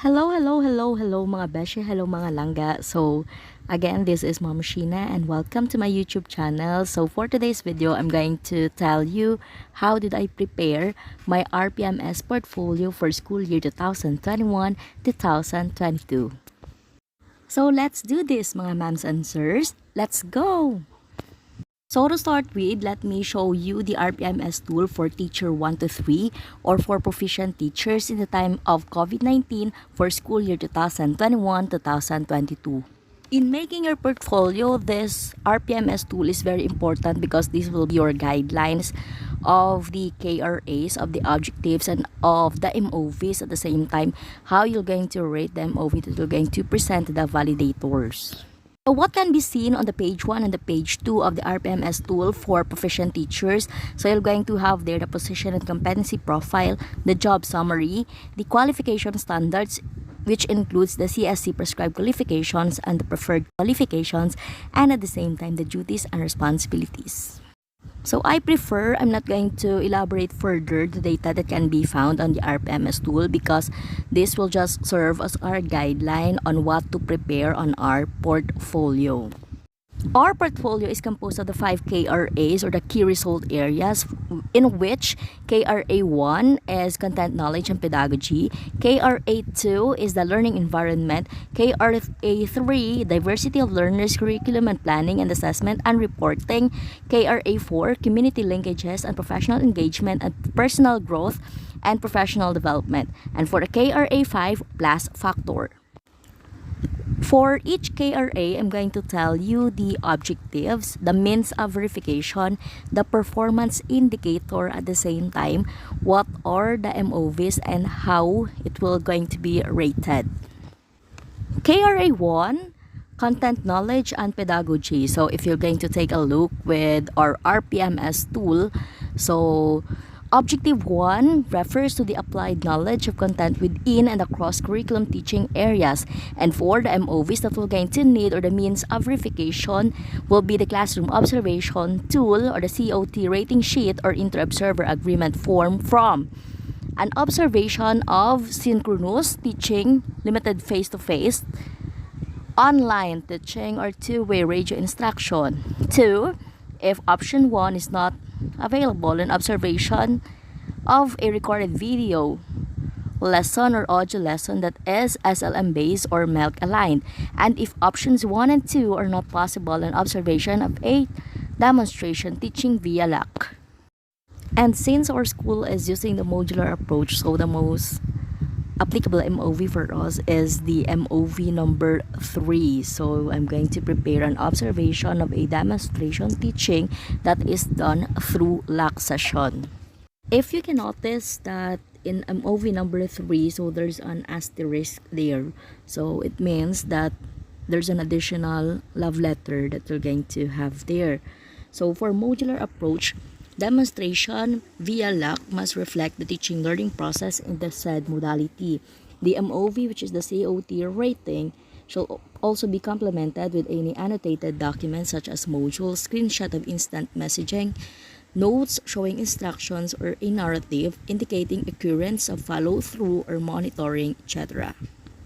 Hello mga beshi, hello mga langga. So again, this is Mom Sheena and welcome to my YouTube channel. So for today's video, I'm going to tell you how did I prepare my RPMS portfolio for school year 2021-2022. So let's do this mga mams and sirs. Let's go! So to start with, let me show you the RPMS tool for Teacher 1 to 3 or for proficient teachers in the time of COVID-19 for school year 2021-2022. In making your portfolio, this RPMS tool is very important because this will be your guidelines of the KRAs, of the objectives, and of the MOVs at the same time, how you're going to rate the MOV that you're going to present to the validators. So what can be seen on the page 1 and the page 2 of the RPMS tool for proficient teachers? So you're going to have there the position and competency profile, the job summary, the qualification standards, which includes the CSC prescribed qualifications and the preferred qualifications, and at the same time the duties and responsibilities. So I'm not going to elaborate further the data that can be found on the RPMS tool because this will just serve as our guideline on what to prepare on our portfolio. Our portfolio is composed of the 5 KRAs or the key result areas, in which KRA 1 is content knowledge and pedagogy, KRA 2 is the learning environment, KRA 3 diversity of learners, curriculum and planning and assessment and reporting, KRA 4 community linkages and professional engagement and personal growth and professional development, and for the KRA 5 plus factor. For each KRA, I'm going to tell you the objectives, the means of verification, the performance indicator at the same time, what are the MOVs, and how it will going to be rated. KRA 1, content knowledge and pedagogy. So if you're going to take a look with our RPMS tool, so Objective 1 refers to the applied knowledge of content within and across curriculum teaching areas. And for the MOVs that we're going to need or the means of verification will be the classroom observation tool or the COT rating sheet or inter-observer agreement form from an observation of synchronous teaching, limited face-to-face, online teaching, or two-way radio instruction. 2. If option 1 is not available, an observation of a recorded video lesson or audio lesson that is SLM based or MELC aligned, and if options 1 and 2 are not possible, an observation of a demonstration teaching via LAC. And since our school is using the modular approach, so the most applicable MOV for us is the MOV number 3. So I'm going to prepare an observation of a demonstration teaching that is done through LAC session. If you can notice that in MOV number 3, so there's an asterisk there. So it means that there's an additional love letter that you're going to have there. So for modular approach, demonstration via LAC must reflect the teaching learning process in the said modality. The MOV, which is the COT rating, shall also be complemented with any annotated documents such as modules, screenshot of instant messaging, notes showing instructions, or a narrative indicating occurrence of follow-through or monitoring, etc.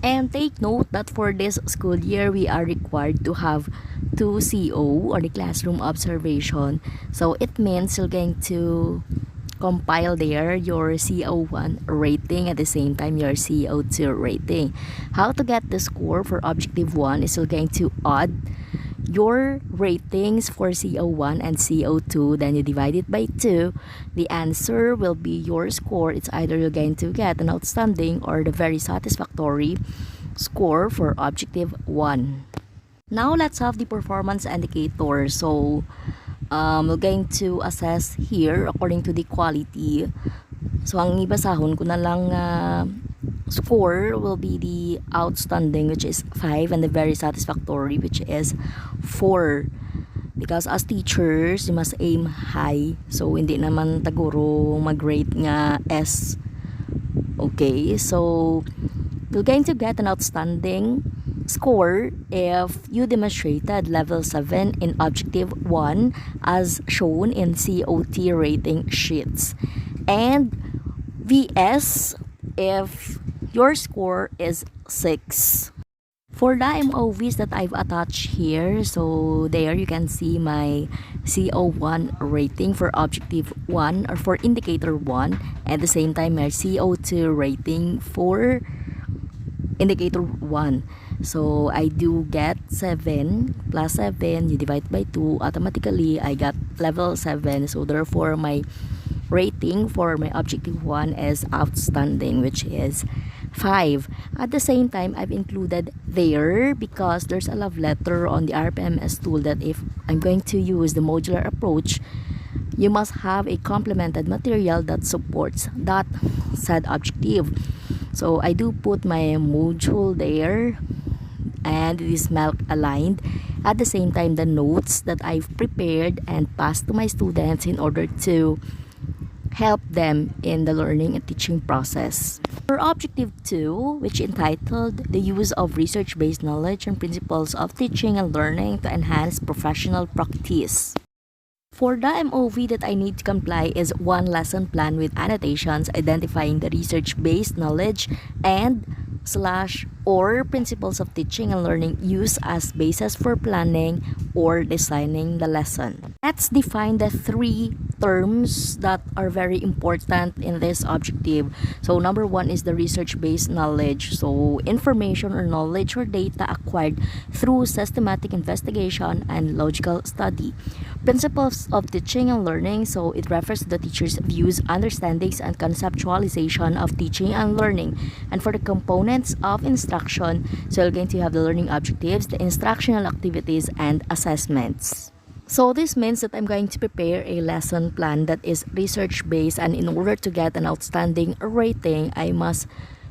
And take note that for this school year, we are required to have 2 CO or the classroom observation. So it means you're going to compile there your CO1 rating at the same time your CO2 rating. How to get the score for objective 1 is you're going to add your ratings for CO1 and CO2, then you divide it by 2. The answer will be your score. It's either you're going to get an outstanding or the very satisfactory score for objective 1. Now let's have the performance indicator. So we're going to assess here according to the quality. So ang ibasahon ko na lang score will be the outstanding, which is 5, and the very satisfactory, which is 4. Because as teachers, you must aim high. So hindi naman taguro mag-rate nga S. Okay, so you're going to get an outstanding score if you demonstrated level 7 in objective 1 as shown in COT rating sheets, and VS if your score is 6. For the MOVs that I've attached here, so there you can see my CO1 rating for objective 1 or for indicator 1, at the same time my CO2 rating for indicator 1. So I do get 7 plus 7, you divide by 2, automatically I got level 7. So therefore my rating for my objective 1 is outstanding, which is 5. At the same time, I've included there because there's a love letter on the RPMS tool that if I'm going to use the modular approach, you must have a complemented material that supports that said objective. So I do put my module there and it is milk aligned. At the same time, the notes that I've prepared and passed to my students in order to help them in the learning and teaching process. For objective 2, which entitled the use of research-based knowledge and principles of teaching and learning to enhance professional practice. For the MOV that I need to comply is one lesson plan with annotations identifying the research-based knowledge and or principles of teaching and learning used as basis for planning or designing the lesson. Let's define the 3 terms that are very important in this objective. So number 1 is the research-based knowledge. So information or knowledge or data acquired through systematic investigation and logical study. Principles of teaching and learning, so it refers to the teacher's views, understandings, and conceptualization of teaching and learning. And for the components of instruction, so you're going to have the learning objectives, the instructional activities, and assessments. So this means that I'm going to prepare a lesson plan that is research-based, and in order to get an outstanding rating, I must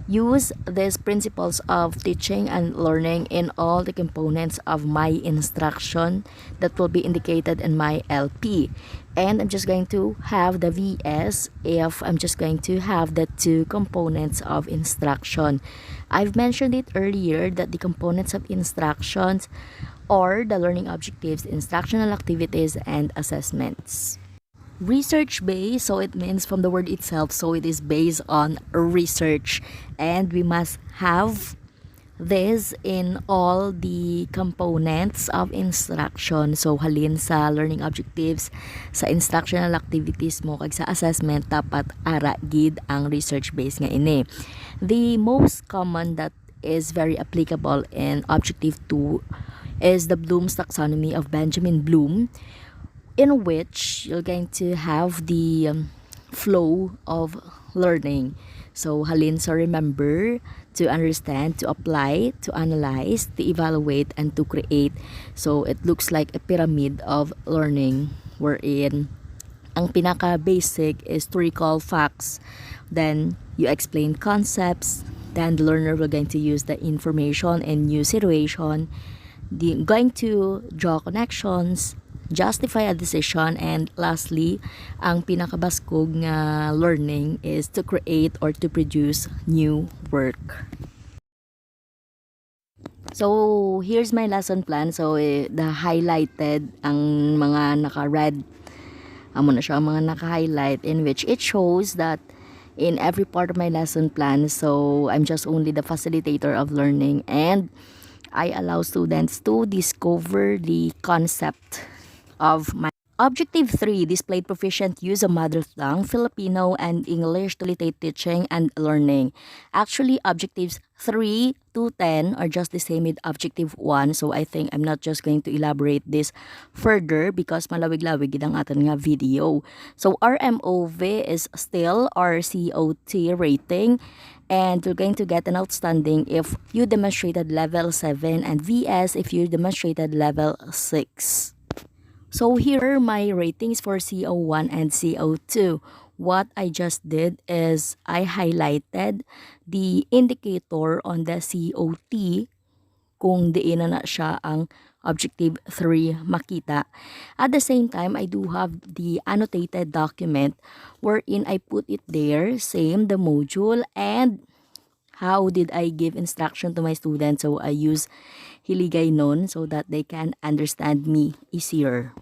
use these principles of teaching and learning in all the components of my instruction that will be indicated in my LP. And I'm just going to have the VS if I'm just going to have the 2 components of instruction. I've mentioned it earlier that the components of instructions are the learning objectives, instructional activities, and assessments. Research-based, so it means from the word itself, so it is based on research, and we must have this in all the components of instruction. So halin sa learning objectives, sa instructional activities mo, kag sa assessment, dapat ara gid ang research-based nga ini. The most common that is very applicable in objective 2 is the Bloom's taxonomy of Benjamin Bloom, in which you're going to have the flow of learning. So halin sa remember, to understand, to apply, to analyze, to evaluate, and to create. So it looks like a pyramid of learning wherein ang pinaka-basic is to recall facts. Then you explain concepts. Then the learner will going to use the information in new situation. Going to draw connections, justify a decision, and lastly, ang pinakabaskog nga learning is to create or to produce new work. So here's my lesson plan. So the highlighted ang mga naka-red, amo na siya mga naka-highlight, in which it shows that in every part of my lesson plan, so I'm just only the facilitator of learning, and I allow students to discover the concept of my objective 3, displayed proficient use of mother tongue, Filipino, and English to facilitate teaching and learning. Actually, objectives 3 to 10 are just the same with objective 1. So I think I'm not just going to elaborate this further because malawig-lawig ang atin nga video. So our MOV is still our COT rating, and you're going to get an outstanding if you demonstrated level 7 and VS if you demonstrated level 6. So here are my ratings for CO1 and CO2. What I just did is I highlighted the indicator on the COT kung diin na siya ang objective 3 makita. At the same time, I do have the annotated document wherein I put it there, same the module, and how did I give instruction to my students. So I use hiligay nun so that they can understand me easier.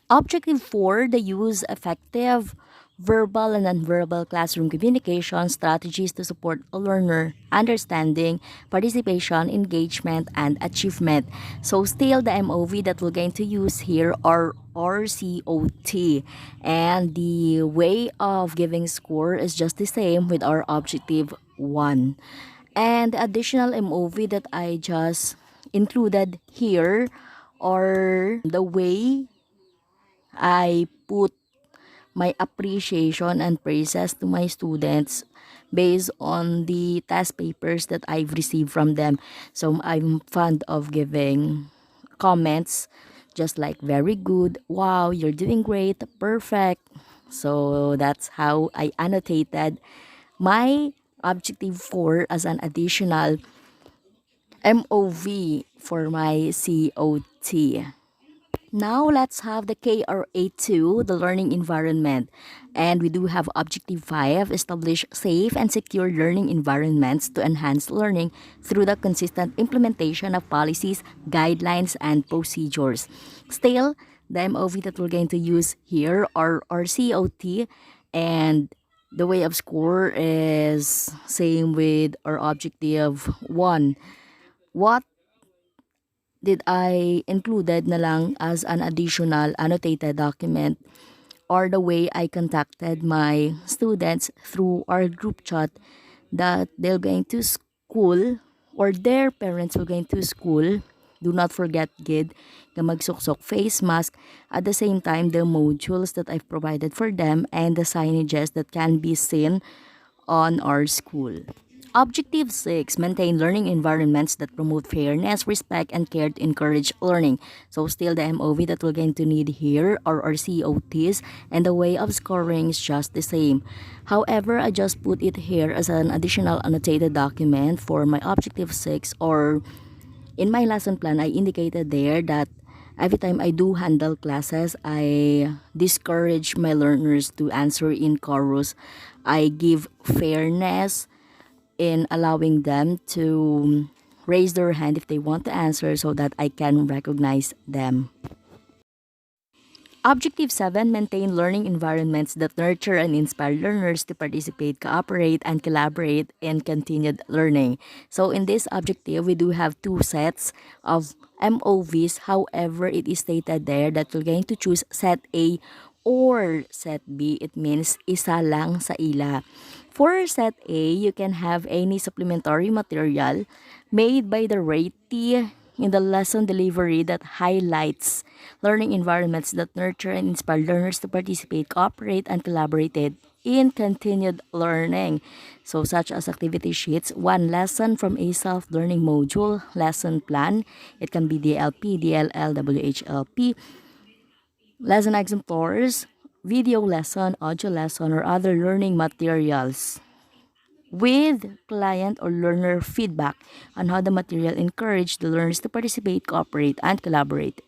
Objective 4, the use effective verbal and nonverbal classroom communication strategies to support a learner understanding, participation, engagement, and achievement. So still the MOV that we're going to use here are RCOT, and the way of giving score is just the same with our objective 1. And the additional MOV that I just included here are the way I put my appreciation and praises to my students based on the test papers that I've received from them. So I'm fond of giving comments just like very good, wow, you're doing great, perfect. So that's how I annotated my objective 4 as an additional MOV for my COT. Now let's have the KRA2, the learning environment. And we do have objective 5, establish safe and secure learning environments to enhance learning through the consistent implementation of policies, guidelines, and procedures. Still, the MOV that we're going to use here are our COT, and the way of score is same with our objective 1. What did I included na lang as an additional annotated document or the way I contacted my students through our group chat that they're going to school or their parents will going to school. Do not forget, gid, na magsuksok face mask. At the same time, the modules that I've provided for them and the signages that can be seen on our school. Objective 6, maintain learning environments that promote fairness, respect, and care to encourage learning. So still the MOV that we're going to need here are our COTs, and the way of scoring is just the same. However, I just put it here as an additional annotated document for my Objective 6, or in my lesson plan, I indicated there that every time I do handle classes, I discourage my learners to answer in chorus. I give fairness in allowing them to raise their hand if they want to answer so that I can recognize them. Objective 7, maintain learning environments that nurture and inspire learners to participate, cooperate, and collaborate in continued learning. So in this objective, we do have 2 sets of MOVs. However, it is stated there that we're going to choose set A or set B. It means isa lang sa ila. For set A, you can have any supplementary material made by the ratee in the lesson delivery that highlights learning environments that nurture and inspire learners to participate, cooperate, and collaborate in continued learning. So such as activity sheets, one lesson from a self-learning module, lesson plan, it can be DLP, DLL, WHLP, lesson exemplars, video lesson, audio lesson, or other learning materials with client or learner feedback on how the material encouraged the learners to participate, cooperate, and collaborate.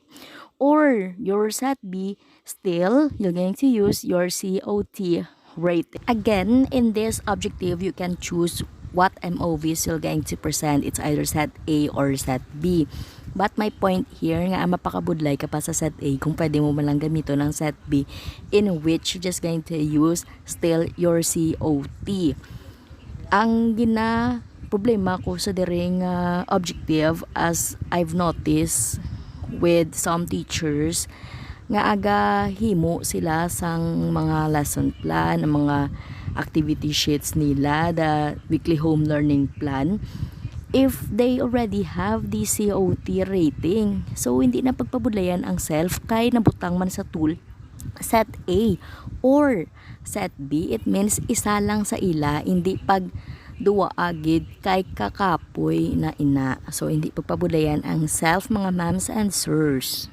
Or your set B, still, you're going to use your COT rate. Again, in this objective, you can choose what MOVs you're going to present. It's either set A or set B. But my point here, nga mapakabudlay ka pa sa set A kung pwede mo malang gamito ng set B, in which you're just going to use still your COT. Ang problema ko sa diring objective, as I've noticed with some teachers, nga aga himo sila sang mga lesson plan, mga activity sheets nila, the weekly home learning plan, if they already have the COT rating. So hindi na pagpabudlayan ang self kay nabutang man sa tool set A or set B. It means isa lang sa ila, hindi pag duwa agid kay kakapoy na ina. So hindi pagpabudlayan ang self, mga ma'ams and sirs.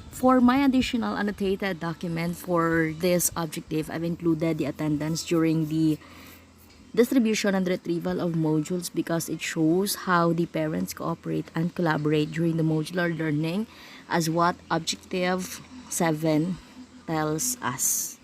For my additional annotated document for this objective, I've included the attendance during the distribution and retrieval of modules because it shows how the parents cooperate and collaborate during the modular learning, as what objective 7 tells us.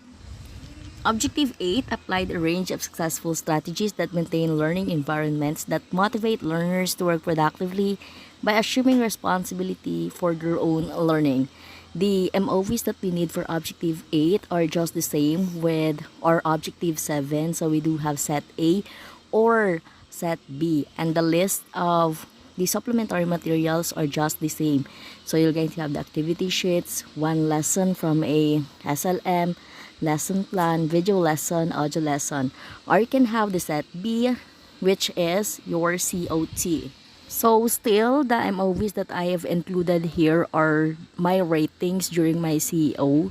Objective 8 applied a range of successful strategies that maintain learning environments that motivate learners to work productively by assuming responsibility for their own learning. The MOVs that we need for Objective 8 are just the same with our Objective 7. So we do have Set A or Set B. And the list of the supplementary materials are just the same. So you're going to have the activity sheets, one lesson from a SLM, lesson plan, video lesson, audio lesson. Or you can have the Set B, which is your COT. So still, the MOVs that I have included here are my ratings during my CEO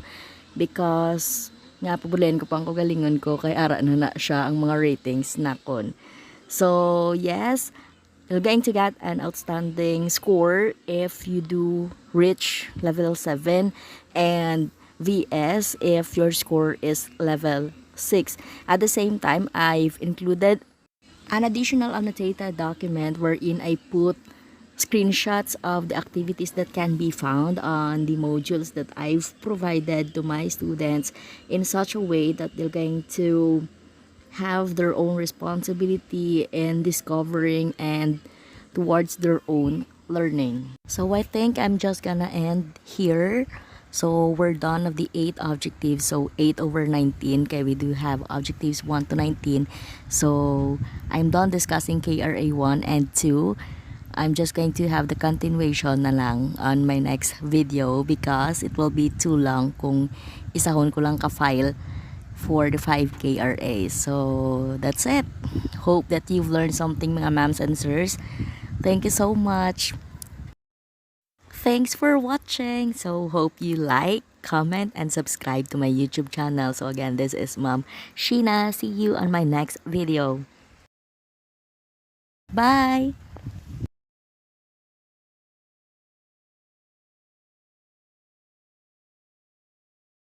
because nga pabulen ko pang kagalingon ko kay ara na siya ang mga ratings nakon. So yes, you're going to get an outstanding score if you do reach level 7 and VS if your score is level 6. At the same time, I've included an additional annotated document wherein I put screenshots of the activities that can be found on the modules that I've provided to my students in such a way that they're going to have their own responsibility in discovering and towards their own learning. So I think I'm just gonna end here. So we're done of the 8 objectives. So 8 over 19, okay, we do have objectives 1 to 19. So I'm done discussing KRA 1 and 2. I'm just going to have the continuation na lang on my next video because it will be too long kung isahon ko lang ka-file for the 5 KRA. So that's it. Hope that you've learned something, mga ma'ams and sirs. Thank you so much. Thanks for watching. So hope you like, comment, and subscribe to my YouTube channel. So again, this is Mom Sheena. See you on my next video. Bye!